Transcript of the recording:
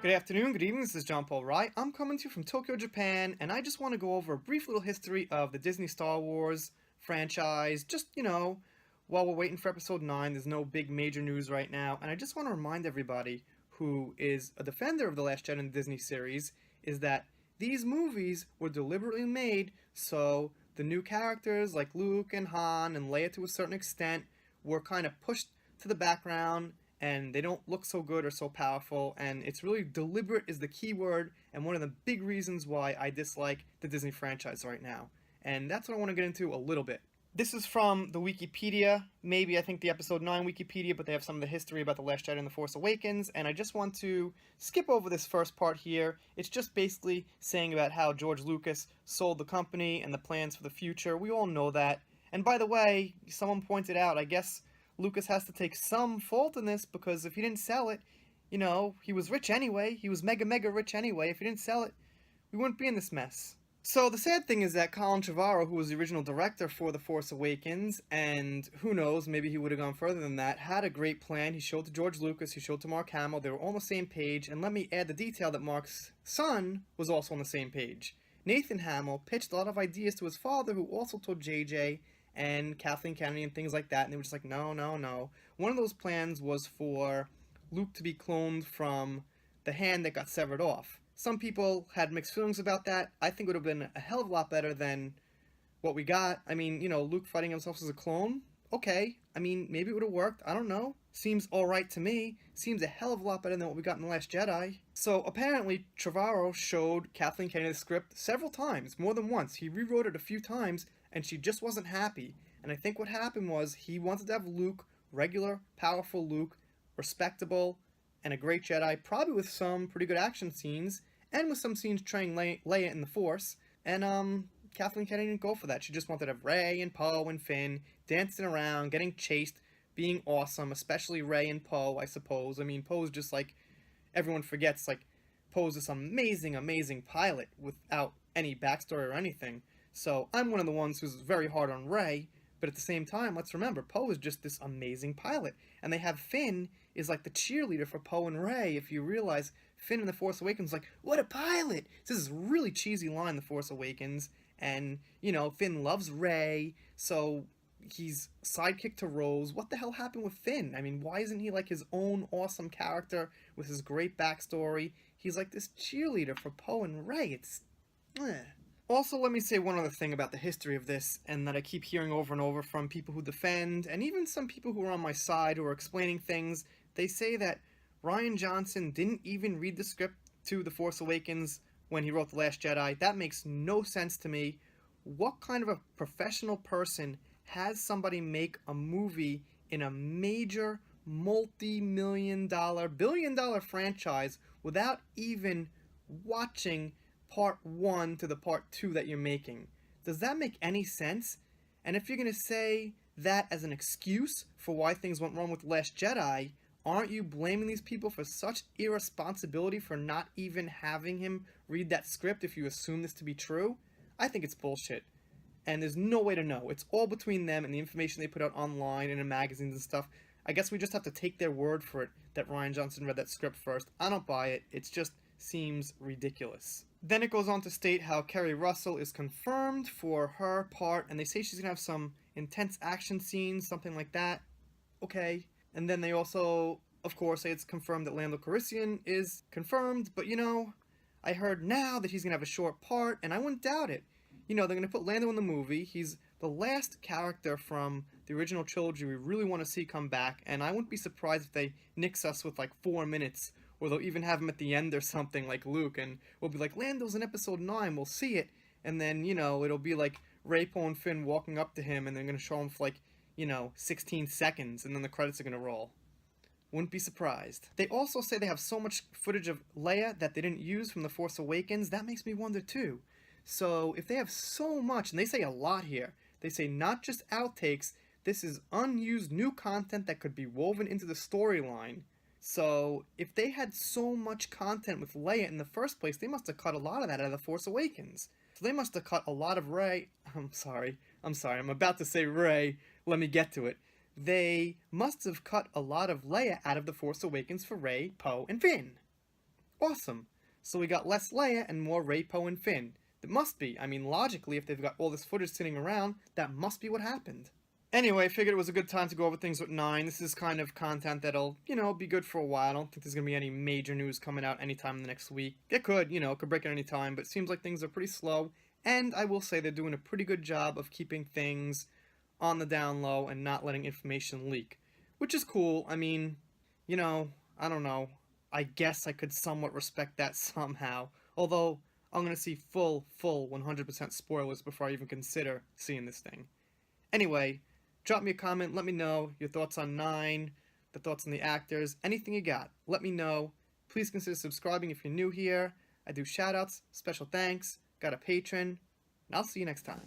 Good afternoon, good evening, this is John Paul Wright. I'm coming to you from Tokyo, Japan, and I just want to go over a brief little history of the Disney Star Wars franchise. While we're waiting for episode 9, there's no big major news right now, and I just want to remind everybody who is a defender of The Last Jedi in the Disney series is that these movies were deliberately made so the new characters like Luke and Han and Leia to a certain extent were kind of pushed to the background and they don't look so good or so powerful, and it's really deliberate is the key word and one of the big reasons why I dislike the Disney franchise right now. And that's what I want to get into a little bit. This is from the Wikipedia, maybe I think the episode 9 Wikipedia, but they have some of the history about The Last Jedi and The Force Awakens, and I just want to skip over this first part here. It's just basically saying about how George Lucas sold the company and the plans for the future. We all know that. And by the way, someone pointed out, I guess Lucas has to take some fault in this because if he didn't sell it, he was rich anyway. He was mega rich anyway. If he didn't sell it, we wouldn't be in this mess. So the sad thing is that Colin Trevorrow, who was the original director for The Force Awakens, and who knows, maybe he would have gone further than that, had a great plan. He showed to George Lucas, he showed to Mark Hamill, they were all on the same page, and let me add the detail that Mark's son was also on the same page. Nathan Hamill pitched a lot of ideas to his father, who also told JJ and Kathleen Kennedy and things like that, and they were just like, no. One of those plans was for Luke to be cloned from the hand that got severed off. Some people had mixed feelings about that. I think it would have been a hell of a lot better than what we got. I mean, Luke fighting himself as a clone. Okay. I mean, maybe it would have worked. I don't know. Seems alright to me. Seems a hell of a lot better than what we got in The Last Jedi. So, apparently, Trevorrow showed Kathleen Kennedy the script several times, more than once. He rewrote it a few times, and she just wasn't happy. And I think what happened was he wanted to have Luke, regular, powerful Luke, respectable, and a great Jedi, probably with some pretty good action scenes, and with some scenes training Leia in the Force. And Kathleen Kennedy didn't go for that. She just wanted to have Rey and Poe and Finn dancing around, getting chased, being awesome, especially Rey and Poe, I suppose. I mean, Poe's just like, everyone forgets, like, Poe's this amazing pilot without any backstory or anything. So I'm one of the ones who's very hard on Rey, but at the same time, let's remember, Poe is just this amazing pilot. And they have Finn is like the cheerleader for Poe and Rey. If you realize, Finn in The Force Awakens is like, what a pilot! This is a really cheesy line in The Force Awakens. And, Finn loves Rey, so he's sidekick to Rose. What the hell happened with Finn? I mean, why isn't he like his own awesome character with his great backstory? He's like this cheerleader for Poe and Rey. It's... Also, let me say one other thing about the history of this, and that I keep hearing over and over from people who defend, and even some people who are on my side who are explaining things. They say that Rian Johnson didn't even read the script to The Force Awakens when he wrote The Last Jedi. That makes no sense to me. What kind of a professional person has somebody make a movie in a major multi-million-dollar, billion-dollar franchise without even watching part 1 to the part 2 that you're making? Does that make any sense? And if you're going to say that as an excuse for why things went wrong with The Last Jedi, aren't you blaming these people for such irresponsibility for not even having him read that script if you assume this to be true? I think it's bullshit. And there's no way to know. It's all between them and the information they put out online and in magazines and stuff. I guess we just have to take their word for it that Rian Johnson read that script first. I don't buy it. It just seems ridiculous. Then it goes on to state how Keri Russell is confirmed for her part, and they say she's going to have some intense action scenes, something like that. Okay. And then they also, of course, say it's confirmed that Lando Calrissian is confirmed, but I heard now that he's going to have a short part, and I wouldn't doubt it. They're going to put Lando in the movie. He's the last character from the original trilogy we really want to see come back, and I wouldn't be surprised if they nix us with like 4 minutes, or they'll even have him at the end or something like Luke, and we'll be like, Lando's in episode 9, we'll see it, and then, it'll be like Rey, Poe, and Finn walking up to him, and they're going to show him for like, 16 seconds, and then the credits are going to roll. Wouldn't be surprised. They also say they have so much footage of Leia that they didn't use from The Force Awakens. That makes me wonder too. So if they have so much, and they say a lot here, they say not just outtakes, this is unused new content that could be woven into the storyline. So if they had so much content with Leia in the first place, they must have cut a lot of that out of The Force Awakens. So they must have cut a lot of Rey. I'm sorry, I'm about to say Rey. Let me get to it. They must have cut a lot of Leia out of The Force Awakens for Rey, Poe, and Finn. Awesome. So we got less Leia and more Rey, Poe, and Finn. It must be. I mean, logically, if they've got all this footage sitting around, that must be what happened. Anyway, I figured it was a good time to go over things with 9. This is kind of content that'll, be good for a while. I don't think there's going to be any major news coming out anytime in the next week. It could, could break at any time, but it seems like things are pretty slow. And I will say they're doing a pretty good job of keeping things on the down low and not letting information leak. Which is cool. I mean, I don't know. I guess I could somewhat respect that somehow. Although, I'm going to see full 100% spoilers before I even consider seeing this thing. Anyway, drop me a comment, let me know your thoughts on 9, the thoughts on the actors, anything you got. Let me know. Please consider subscribing if you're new here. I do shoutouts, special thanks, got a patron, and I'll see you next time.